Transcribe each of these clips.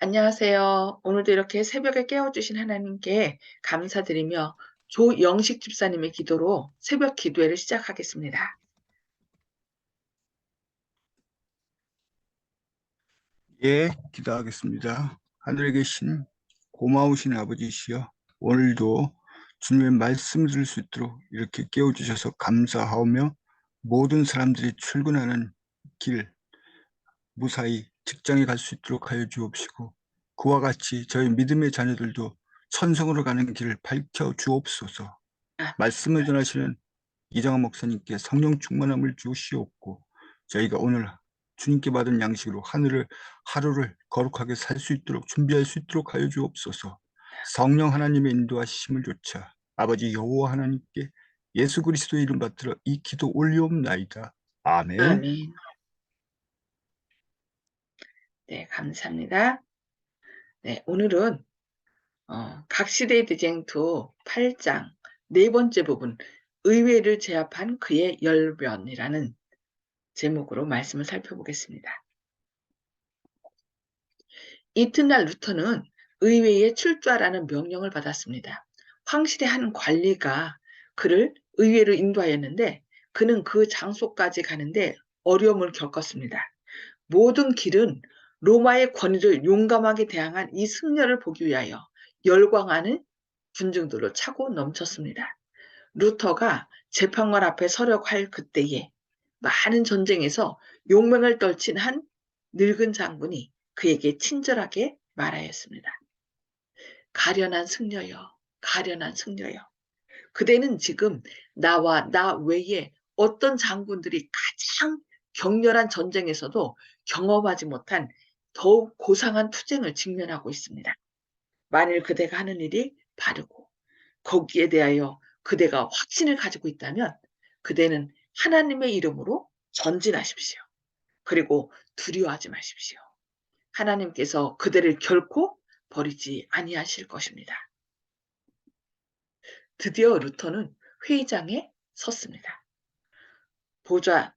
안녕하세요. 오늘도 이렇게 새벽에 깨워주신 하나님께 감사드리며 조영식 집사님의 기도로 새벽 기도회를 시작하겠습니다. 예, 기도하겠습니다. 하늘에 계신 고마우신 아버지시여, 오늘도 주님의 말씀을 들을 수 있도록 이렇게 깨워주셔서 감사하오며, 모든 사람들이 출근하는 길 무사히 직장에 갈 수 있도록 하여 주옵시고, 그와 같이 저희 믿음의 자녀들도 천성으로 가는 길을 밝혀 주옵소서. 아, 말씀을 전하시는 이정환 목사님께 성령 충만함을 주시옵고, 저희가 오늘 주님께 받은 양식으로 하루를 거룩하게 살 수 있도록 준비할 수 있도록 하여 주옵소서. 성령 하나님의 인도하심을 조차 아버지 여호와 하나님께 예수 그리스도의 이름 받들어 이 기도 올리옵나이다. 아멘. 아멘. 네, 감사합니다. 네, 오늘은 각 시대의 대쟁투 8장 네 번째 부분 의회를 제압한 그의 열변이라는 제목으로 말씀을 살펴보겠습니다. 이튿날 루터는 의회에 출두하라는 명령을 받았습니다. 황실의 한 관리가 그를 의회로 인도하였는데 그는 그 장소까지 가는데 어려움을 겪었습니다. 모든 길은 로마의 권위를 용감하게 대항한 이 승려를 보기 위하여 열광하는 군중들로 차고 넘쳤습니다. 루터가 재판관 앞에 서려고 할 그때에 많은 전쟁에서 용맹을 떨친 한 늙은 장군이 그에게 친절하게 말하였습니다. 가련한 승려여, 가련한 승려여. 그대는 지금 나와 나 외에 어떤 장군들이 가장 격렬한 전쟁에서도 경험하지 못한 더욱 고상한 투쟁을 직면하고 있습니다. 만일 그대가 하는 일이 바르고 거기에 대하여 그대가 확신을 가지고 있다면 그대는 하나님의 이름으로 전진하십시오. 그리고 두려워하지 마십시오. 하나님께서 그대를 결코 버리지 아니하실 것입니다. 드디어 루터는 회의장에 섰습니다.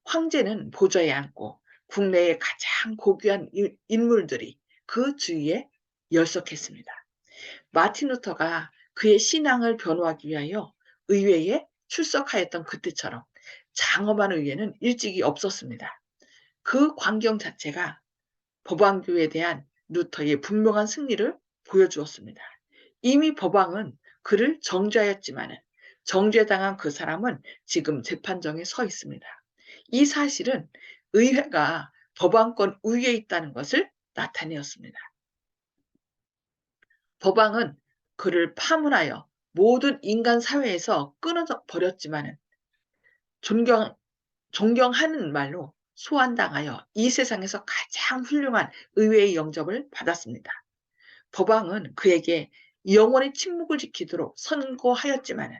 황제는 보좌에 앉고 국내의 가장 고귀한 인물들이 그 주위에 열석했습니다. 마틴 루터가 그의 신앙을 변호하기 위하여 의회에 출석하였던 그때처럼 장엄한 의회는 일찍이 없었습니다. 그 광경 자체가 법왕교에 대한 루터의 분명한 승리를 보여주었습니다. 이미 법왕은 그를 정죄하였지만 정죄당한 그 사람은 지금 재판정에 서 있습니다. 이 사실은 의회가 법왕권 우위에 있다는 것을 나타내었습니다. 법왕은 그를 파문하여 모든 인간 사회에서 끊어져 버렸지만 존경하는 말로 소환당하여 이 세상에서 가장 훌륭한 의회의 영접을 받았습니다. 법왕은 그에게 영원히 침묵을 지키도록 선고하였지만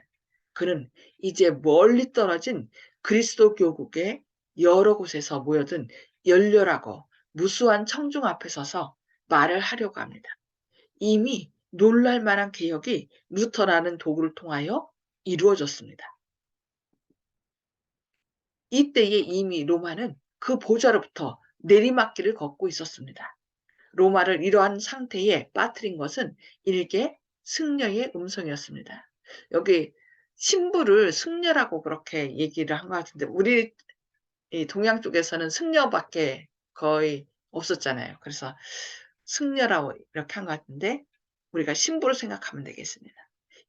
그는 이제 멀리 떨어진 그리스도 교국의 여러 곳에서 모여든 열렬하고 무수한 청중 앞에 서서 말을 하려고 합니다. 이미 놀랄 만한 개혁이 루터라는 도구를 통하여 이루어졌습니다. 이때에 이미 로마는 그 보좌로부터 내리막길을 걷고 있었습니다. 로마를 이러한 상태에 빠뜨린 것은 일개 승려의 음성이었습니다. 여기 신부를 승려라고 그렇게 얘기를 한 것 같은데 우리 동양 쪽에서는 승려밖에 거의 없었잖아요. 그래서 승려라고 이렇게 한 것 같은데 우리가 신부를 생각하면 되겠습니다.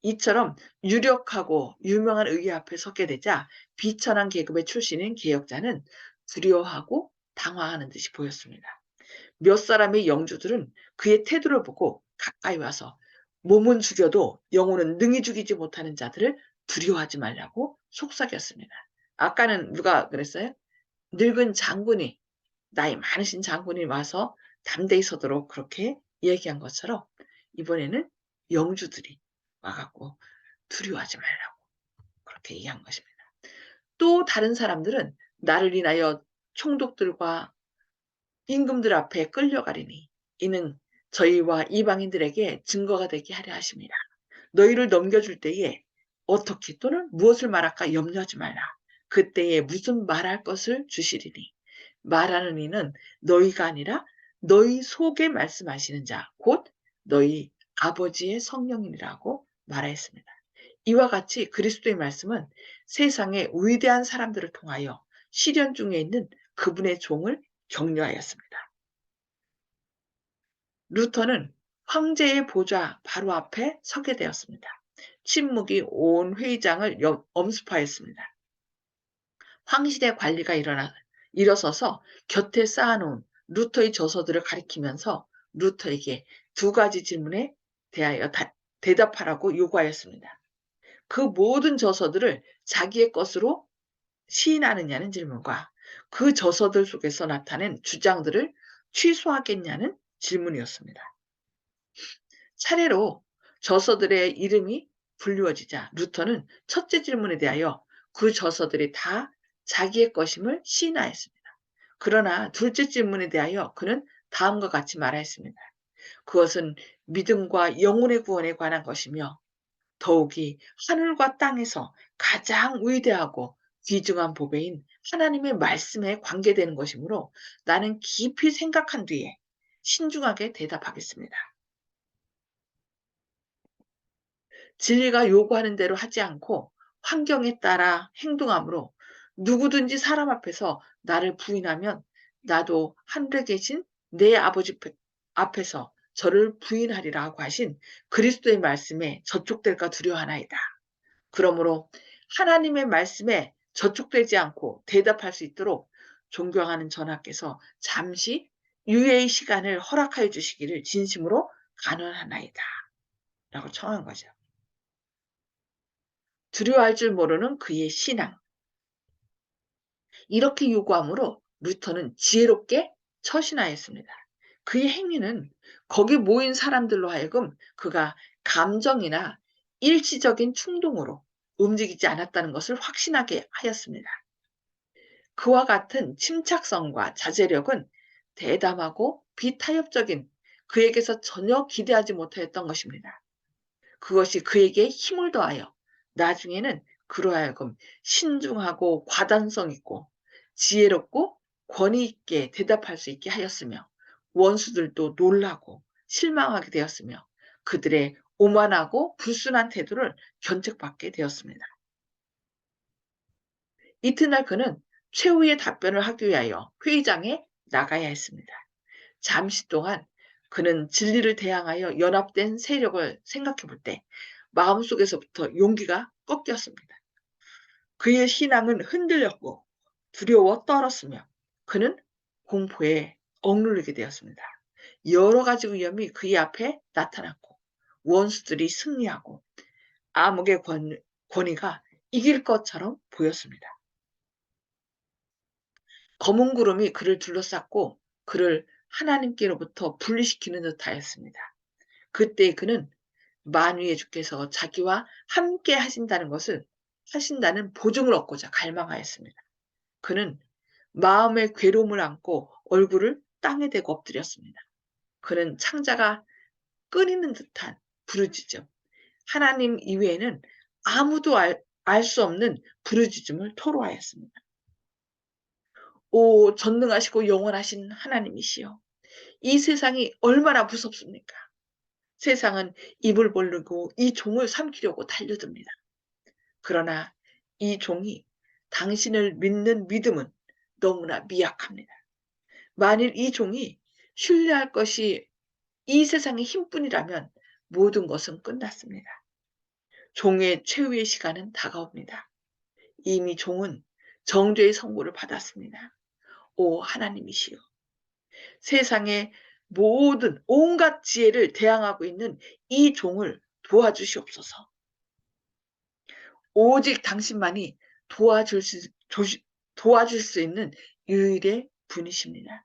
이처럼 유력하고 유명한 의회 앞에 서게 되자 비천한 계급의 출신인 개혁자는 두려워하고 당황하는 듯이 보였습니다. 몇 사람의 영주들은 그의 태도를 보고 가까이 와서 몸은 죽여도 영혼은 능히 죽이지 못하는 자들을 두려워하지 말라고 속삭였습니다. 아까는 누가 그랬어요? 늙은 장군이, 나이 많으신 장군이 와서 담대히 서도록 그렇게 얘기한 것처럼 이번에는 영주들이 와갖고 두려워하지 말라고 그렇게 얘기한 것입니다. 또 다른 사람들은 나를 인하여 총독들과 임금들 앞에 끌려가리니 이는 저희와 이방인들에게 증거가 되게 하려 하십니다. 너희를 넘겨줄 때에 어떻게 또는 무엇을 말할까 염려하지 말라. 그때에 무슨 말할 것을 주시리니 말하는 이는 너희가 아니라 너희 속에 말씀하시는 자, 곧 너희 아버지의 성령이라고 말하였습니다. 이와 같이 그리스도의 말씀은 세상의 위대한 사람들을 통하여 시련 중에 있는 그분의 종을 격려하였습니다. 루터는 황제의 보좌 바로 앞에 서게 되었습니다. 침묵이 온 회의장을 엄습하였습니다. 황실의 관리가 일어서서 곁에 쌓아놓은 루터의 저서들을 가리키면서 루터에게 두 가지 질문에 대하여 대답하라고 요구하였습니다. 그 모든 저서들을 자기의 것으로 시인하느냐는 질문과 그 저서들 속에서 나타낸 주장들을 취소하겠냐는 질문이었습니다. 차례로 저서들의 이름이 불리워지자 루터는 첫째 질문에 대하여 그 저서들이 다 자기의 것임을 시인하였습니다. 그러나 둘째 질문에 대하여 그는 다음과 같이 말하였습니다. 그것은 믿음과 영혼의 구원에 관한 것이며 더욱이 하늘과 땅에서 가장 위대하고 귀중한 보배인 하나님의 말씀에 관계되는 것이므로 나는 깊이 생각한 뒤에 신중하게 대답하겠습니다. 진리가 요구하는 대로 하지 않고 환경에 따라 행동함으로 누구든지 사람 앞에서 나를 부인하면 나도 하늘에 계신 내 아버지 앞에서 저를 부인하리라고 하신 그리스도의 말씀에 저촉될까 두려워하나이다. 그러므로 하나님의 말씀에 저촉되지 않고 대답할 수 있도록 존경하는 전하께서 잠시 유예의 시간을 허락하여 주시기를 진심으로 간언하나이다. 라고 청한 거죠. 두려워할 줄 모르는 그의 신앙. 이렇게 요구함으로 루터는 지혜롭게 처신하였습니다. 그의 행위는 거기 모인 사람들로 하여금 그가 감정이나 일시적인 충동으로 움직이지 않았다는 것을 확신하게 하였습니다. 그와 같은 침착성과 자제력은 대담하고 비타협적인 그에게서 전혀 기대하지 못하였던 것입니다. 그것이 그에게 힘을 더하여 나중에는 그로 하여금 신중하고 과단성 있고 지혜롭고 권위 있게 대답할 수 있게 하였으며 원수들도 놀라고 실망하게 되었으며 그들의 오만하고 불순한 태도를 견책받게 되었습니다. 이튿날 그는 최후의 답변을 하기 위하여 회의장에 나가야 했습니다. 잠시 동안 그는 진리를 대항하여 연합된 세력을 생각해 볼 때 마음속에서부터 용기가 꺾였습니다. 그의 신앙은 흔들렸고 두려워 떨었으며 그는 공포에 억누르게 되었습니다. 여러 가지 위험이 그의 앞에 나타났고 원수들이 승리하고 암흑의 권위가 이길 것처럼 보였습니다. 검은 구름이 그를 둘러쌌고 그를 하나님께로부터 분리시키는 듯하였습니다. 그때 그는 만유의 주께서 자기와 함께 하신다는 보증을 얻고자 갈망하였습니다. 그는 마음의 괴로움을 안고 얼굴을 땅에 대고 엎드렸습니다. 그는 창자가 끊이는 듯한 부르짖음, 하나님 이외에는 아무도 알 수 없는 부르짖음을 토로하였습니다. 오 전능하시고 영원하신 하나님이시여, 이 세상이 얼마나 무섭습니까? 세상은 입을 벌리고 이 종을 삼키려고 달려듭니다. 그러나 이 종이 당신을 믿는 믿음은 너무나 미약합니다. 만일 이 종이 신뢰할 것이 이 세상의 힘뿐이라면 모든 것은 끝났습니다. 종의 최후의 시간은 다가옵니다. 이미 종은 정죄의 선고를 받았습니다. 오 하나님이시여, 세상의 모든 온갖 지혜를 대항하고 있는 이 종을 도와주시옵소서. 오직 당신만이 도와줄 수 있는 유일의 분이십니다.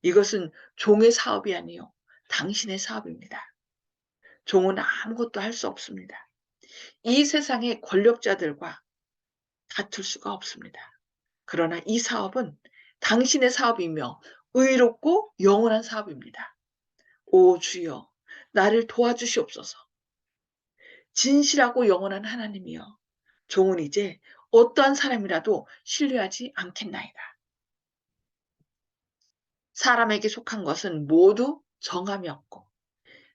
이것은 종의 사업이 아니요 당신의 사업입니다. 종은 아무것도 할 수 없습니다. 이 세상의 권력자들과 다툴 수가 없습니다. 그러나 이 사업은 당신의 사업이며 의롭고 영원한 사업입니다. 오 주여, 나를 도와주시옵소서. 진실하고 영원한 하나님이여, 종은 이제 어떠한 사람이라도 신뢰하지 않겠나이다. 사람에게 속한 것은 모두 정함이 없고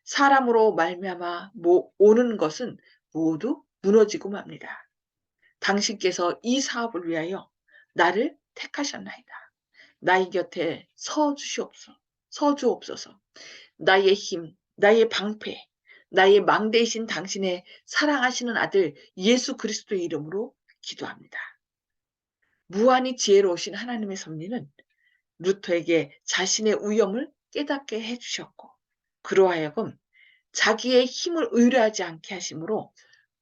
사람으로 말미암아 오는 것은 모두 무너지고 맙니다. 당신께서 이 사업을 위하여 나를 택하셨나이다. 나의 곁에 서주옵소서. 나의 힘, 나의 방패, 나의 망대이신 당신의 사랑하시는 아들 예수 그리스도의 이름으로 기도합니다. 무한히 지혜로우신 하나님의 섭리는 루터에게 자신의 위엄을 깨닫게 해주셨고 그로 하여금 자기의 힘을 의뢰하지 않게 하심으로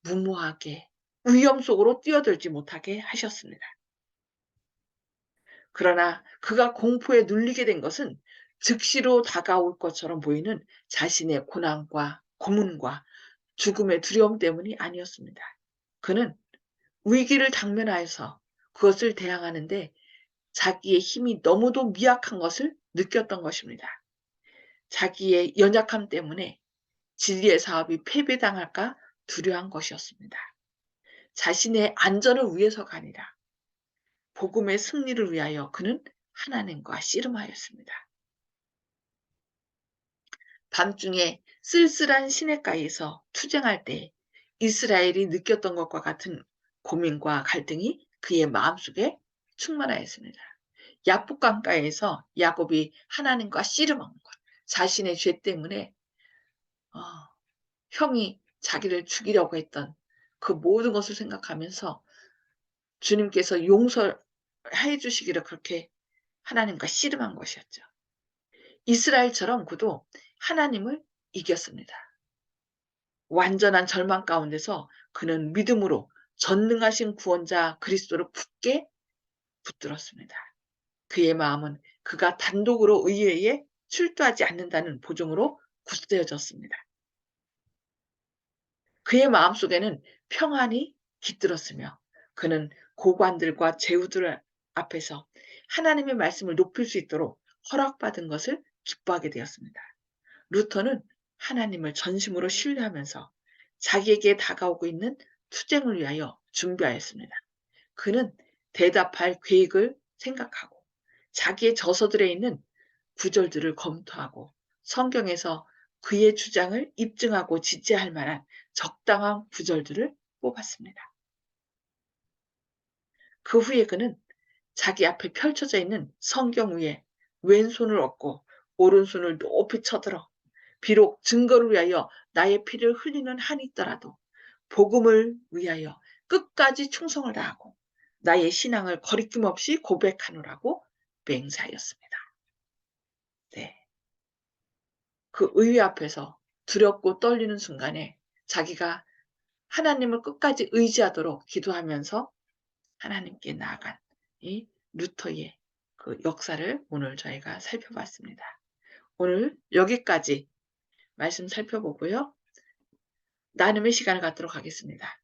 무모하게 위험 속으로 뛰어들지 못하게 하셨습니다. 그러나 그가 공포에 눌리게 된 것은 즉시로 다가올 것처럼 보이는 자신의 고난과 고문과 죽음의 두려움 때문이 아니었습니다. 그는 위기를 당면하여서 그것을 대항하는데 자기의 힘이 너무도 미약한 것을 느꼈던 것입니다. 자기의 연약함 때문에 진리의 사업이 패배당할까 두려워한 것이었습니다. 자신의 안전을 위해서가 아니라 복음의 승리를 위하여 그는 하나님과 씨름하였습니다. 밤중에 쓸쓸한 시냇가에서 투쟁할 때 이스라엘이 느꼈던 것과 같은 고민과 갈등이 그의 마음속에 충만하였습니다. 야복강가에서 야곱이 하나님과 씨름한 것, 자신의 죄 때문에 형이 자기를 죽이려고 했던 그 모든 것을 생각하면서 주님께서 용서해 주시기를 그렇게 하나님과 씨름한 것이었죠. 이스라엘처럼 그도 하나님을 이겼습니다. 완전한 절망 가운데서 그는 믿음으로 전능하신 구원자 그리스도를 굳게 붙들었습니다. 그의 마음은 그가 단독으로 의회에 출두하지 않는다는 보증으로 굳세어졌습니다. 그의 마음속에는 평안이 깃들었으며 그는 고관들과 제후들 앞에서 하나님의 말씀을 높일 수 있도록 허락받은 것을 기뻐하게 되었습니다. 루터는 하나님을 전심으로 신뢰하면서 자기에게 다가오고 있는 투쟁을 위하여 준비하였습니다. 그는 대답할 계획을 생각하고 자기의 저서들에 있는 구절들을 검토하고 성경에서 그의 주장을 입증하고 지지할 만한 적당한 구절들을 뽑았습니다. 그 후에 그는 자기 앞에 펼쳐져 있는 성경 위에 왼손을 얹고 오른손을 높이 쳐들어 비록 증거를 위하여 나의 피를 흘리는 한이 있더라도 복음을 위하여 끝까지 충성을 다하고 나의 신앙을 거리낌 없이 고백하노라고 맹세하였습니다. 네. 그 의회 앞에서 두렵고 떨리는 순간에 자기가 하나님을 끝까지 의지하도록 기도하면서 하나님께 나아간 이 루터의 그 역사를 오늘 저희가 살펴봤습니다. 오늘 여기까지 말씀 살펴보고요. 나눔의 시간을 갖도록 하겠습니다.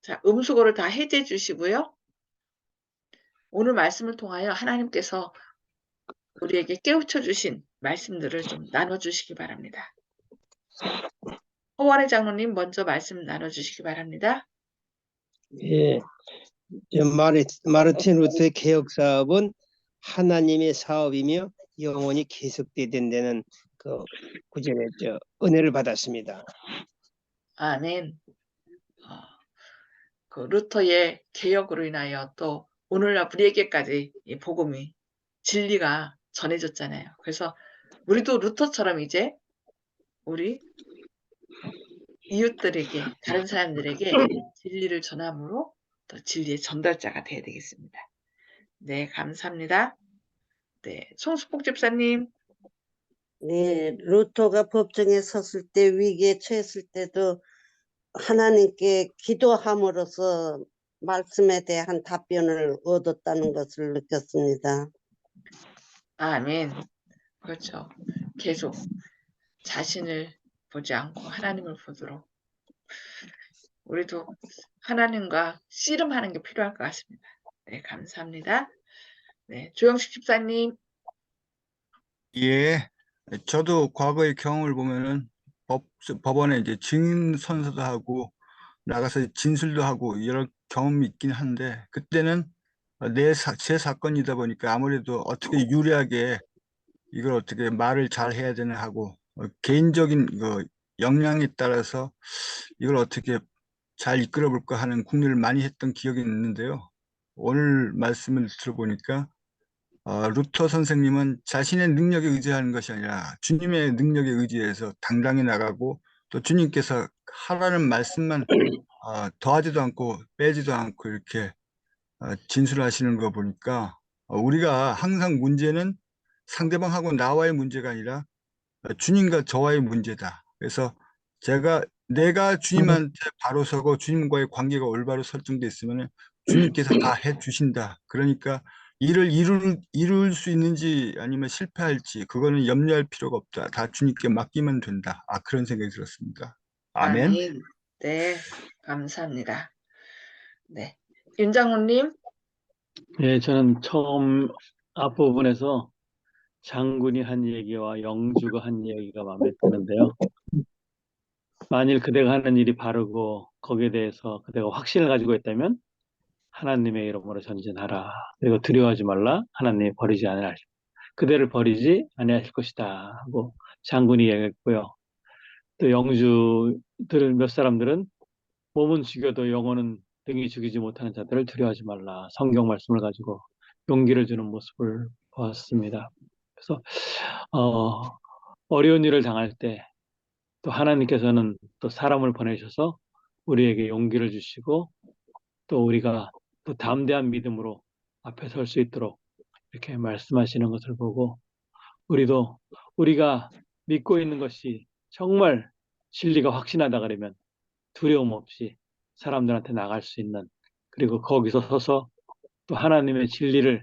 자, 음수거를 다 해제해 주시고요. 오늘 말씀을 통하여 하나님께서 우리에게 깨우쳐 주신 말씀들을 좀 나눠주시기 바랍니다. 허원의 장로님 먼저 말씀 나눠주시기 바랍니다. 예, 마르틴 루터의 개혁 사업은 하나님의 사업이며 영원히 계속돼야 된다는 그 구절의 은혜를 받았습니다. 아멘. 그 루터의 개혁으로 인하여 또 오늘날 우리에게까지 이 복음이 진리가 전해졌잖아요. 그래서 우리도 루터처럼 이제 우리 이웃들에게 다른 사람들에게 진리를 전함으로 또 진리의 전달자가 되어야 되겠습니다. 네, 감사합니다. 네, 송수폭 집사님. 네, 루터가 법정에 섰을 때 위기에 처했을 때도 하나님께 기도함으로써 말씀에 대한 답변을 얻었다는 것을 느꼈습니다. 아멘. 그렇죠. 계속 자신을 보지 않고 하나님을 보도록 우리도 하나님과 씨름하는 게 필요할 것 같습니다. 네, 감사합니다. 네, 조영식 집사님. 예, 저도 과거의 경험을 보면은 법원에 이제 증인 선서도 하고 나가서 진술도 하고 여러 경험이 있긴 한데 그때는 제 사건이다 보니까 아무래도 어떻게 유리하게 이걸 어떻게 말을 잘 해야 되나 하고 개인적인 역량에 따라서 이걸 어떻게 잘 이끌어 볼까 하는 궁리를 많이 했던 기억이 있는데요. 오늘 말씀을 들어보니까 루터 선생님은 자신의 능력에 의지하는 것이 아니라 주님의 능력에 의지해서 당당히 나가고 또 주님께서 하라는 말씀만 더하지도 않고 빼지도 않고 이렇게 진술하시는 거 보니까 우리가 항상 문제는 상대방하고 나와의 문제가 아니라 주님과 저와의 문제다. 그래서 내가 주님한테 바로 서고 주님과의 관계가 올바로 설정돼 있으면 주님께서 다 해 주신다. 그러니까 일을 이룰 수 있는지 아니면 실패할지 그거는 염려할 필요가 없다. 다 주님께 맡기면 된다. 그런 생각이 들었습니다. 아멘. 아멘. 네, 감사합니다. 네, 윤장훈님. 예, 저는 처음 앞부분에서 장군이 한 얘기와 영주가 한 얘기가 마음에 드는데요. 만일 그대가 하는 일이 바르고 거기에 대해서 그대가 확신을 가지고 있다면 하나님의 이름으로 전진하라. 그리고 두려워하지 말라. 하나님이 버리지 않으실 그대를 버리지 아니하실 것이다 하고 장군이 얘기했고요. 또 영주들 몇 사람들은 몸은 죽여도 영혼은 등이 죽이지 못하는 자들을 두려워하지 말라. 성경 말씀을 가지고 용기를 주는 모습을 보았습니다. 그래서 어려운 일을 당할 때 또 하나님께서는 또 사람을 보내셔서 우리에게 용기를 주시고 또 우리가 또 담대한 믿음으로 앞에 설 수 있도록 이렇게 말씀하시는 것을 보고 우리도 우리가 믿고 있는 것이 정말 진리가 확신하다 그러면 두려움 없이 사람들한테 나갈 수 있는 그리고 거기서 서서 또 하나님의 진리를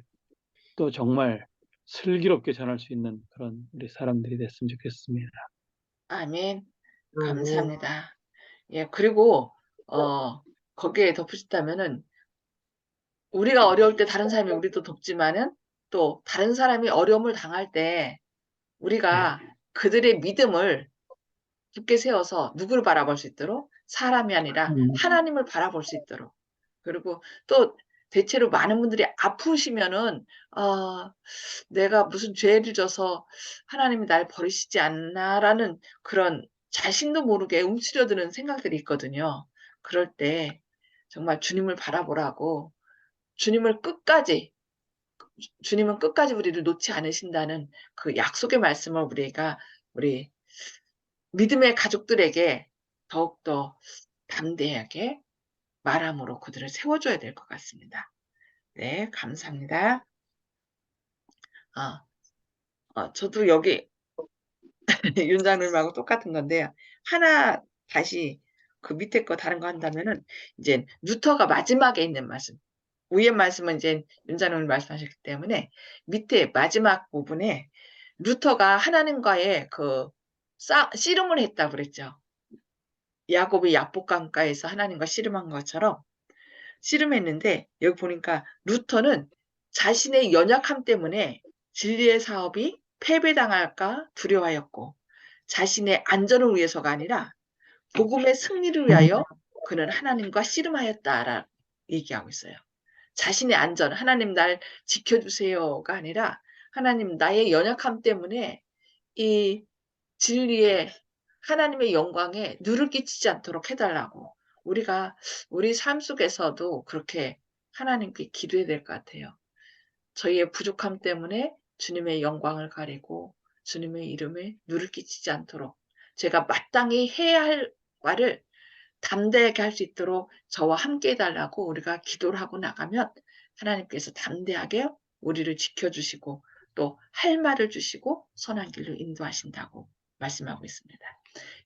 또 정말 슬기롭게 전할 수 있는 그런 우리 사람들이 됐으면 좋겠습니다. 아멘. 감사합니다. 예, 그리고 거기에 덧붙이자면은 우리가 어려울 때 다른 사람이 우리도 돕지만은 또 다른 사람이 어려움을 당할 때 우리가 그들의 믿음을 깊게 세워서 누구를 바라볼 수 있도록 사람이 아니라 하나님을 바라볼 수 있도록 그리고 또 대체로 많은 분들이 아프시면은 내가 무슨 죄를 져서 하나님이 날 버리시지 않나라는 그런 자신도 모르게 움츠려드는 생각들이 있거든요. 그럴 때 정말 주님을 바라보라고 주님은 끝까지 우리를 놓지 않으신다는 그 약속의 말씀을 우리 믿음의 가족들에게 더욱더 담대하게 말함으로 그들을 세워줘야 될 것 같습니다. 네, 감사합니다. 저도 여기 윤장님하고 똑같은 건데요. 하나 다시 그 밑에 거 다른 거 한다면은 이제 루터가 마지막에 있는 말씀. 위의 말씀은 이제 윤장님이 말씀하셨기 때문에 밑에 마지막 부분에 루터가 하나님과의 그 씨름을 했다고 그랬죠. 야곱이 야복강가에서 하나님과 씨름한 것처럼 씨름했는데 여기 보니까 루터는 자신의 연약함 때문에 진리의 사업이 패배당할까 두려워하였고 자신의 안전을 위해서가 아니라 복음의 승리를 위하여 그는 하나님과 씨름하였다라고 얘기하고 있어요. 자신의 안전, 하나님 날 지켜주세요가 아니라 하나님 나의 연약함 때문에 이 진리의 하나님의 영광에 누를 끼치지 않도록 해달라고 우리가 우리 삶 속에서도 그렇게 하나님께 기도해야 될 것 같아요. 저희의 부족함 때문에 주님의 영광을 가리고 주님의 이름에 누를 끼치지 않도록 제가 마땅히 해야 할 말을 담대하게 할 수 있도록 저와 함께 해달라고 우리가 기도를 하고 나가면 하나님께서 담대하게 우리를 지켜주시고 또 할 말을 주시고 선한 길로 인도하신다고 말씀하고 있습니다.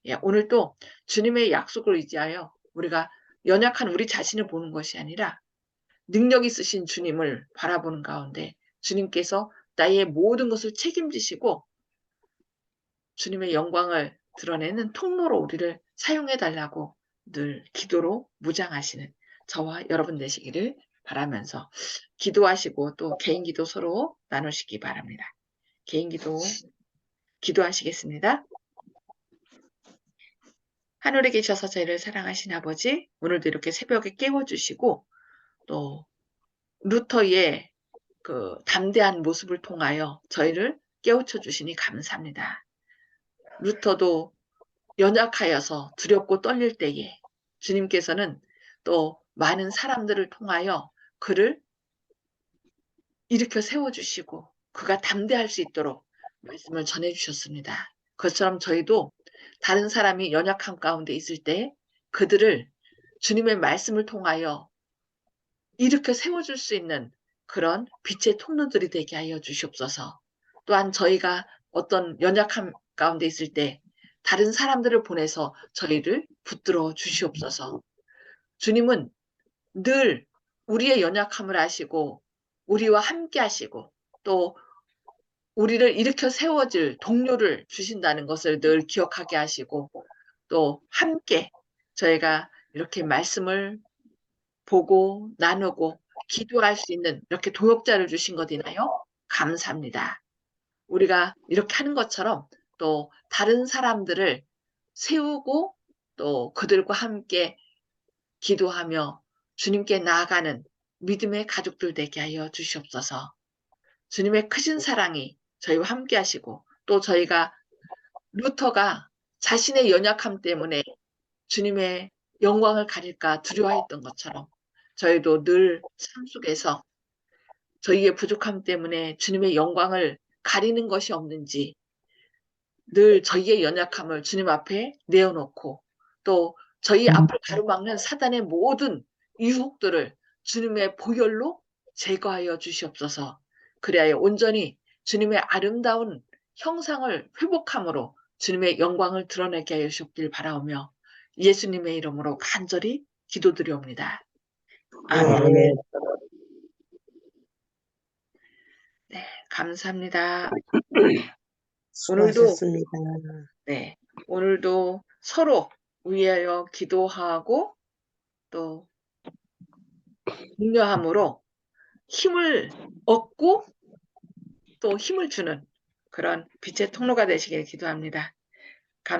예, 오늘도 주님의 약속을 의지하여 우리가 연약한 우리 자신을 보는 것이 아니라 능력 있으신 주님을 바라보는 가운데 주님께서 나의 모든 것을 책임지시고 주님의 영광을 드러내는 통로로 우리를 사용해 달라고 늘 기도로 무장하시는 저와 여러분 되시기를 바라면서 기도하시고 또 개인 기도 서로 나누시기 바랍니다. 개인 기도 기도하시겠습니다. 하늘에 계셔서 저희를 사랑하신 아버지, 오늘도 이렇게 새벽에 깨워주시고 또 루터의 그 담대한 모습을 통하여 저희를 깨우쳐 주시니 감사합니다. 루터도 연약하여서 두렵고 떨릴 때에 주님께서는 또 많은 사람들을 통하여 그를 일으켜 세워주시고 그가 담대할 수 있도록 말씀을 전해주셨습니다. 그것처럼 저희도 다른 사람이 연약함 가운데 있을 때 그들을 주님의 말씀을 통하여 일으켜 세워줄 수 있는 그런 빛의 통로들이 되게 하여 주시옵소서. 또한 저희가 어떤 연약함 가운데 있을 때 다른 사람들을 보내서 저희를 붙들어 주시옵소서. 주님은 늘 우리의 연약함을 아시고 우리와 함께 하시고 또 우리를 일으켜 세워줄 동료를 주신다는 것을 늘 기억하게 하시고 또 함께 저희가 이렇게 말씀을 보고 나누고 기도할 수 있는 이렇게 동역자를 주신 것이나요? 감사합니다. 우리가 이렇게 하는 것처럼 또 다른 사람들을 세우고 또 그들과 함께 기도하며 주님께 나아가는 믿음의 가족들 되게 하여 주시옵소서. 주님의 크신 사랑이 저희와 함께 하시고 또 저희가 루터가 자신의 연약함 때문에 주님의 영광을 가릴까 두려워했던 것처럼 저희도 늘 삶 속에서 저희의 부족함 때문에 주님의 영광을 가리는 것이 없는지 늘 저희의 연약함을 주님 앞에 내어놓고 또 저희 앞을 가로막는 사단의 모든 유혹들을 주님의 보혈로 제거하여 주시옵소서. 그리하여 온전히 주님의 아름다운 형상을 회복함으로 주님의 영광을 드러내게 하여 주시길 바라오며 예수님의 이름으로 간절히 기도드리옵니다. 아멘. 아멘. 네, 감사합니다. 수고하셨습니다. 네, 오늘도 서로 위하여 기도하고 또 격려함으로 힘을 얻고 또 힘을 주는 그런 빛의 통로가 되시길 기도합니다.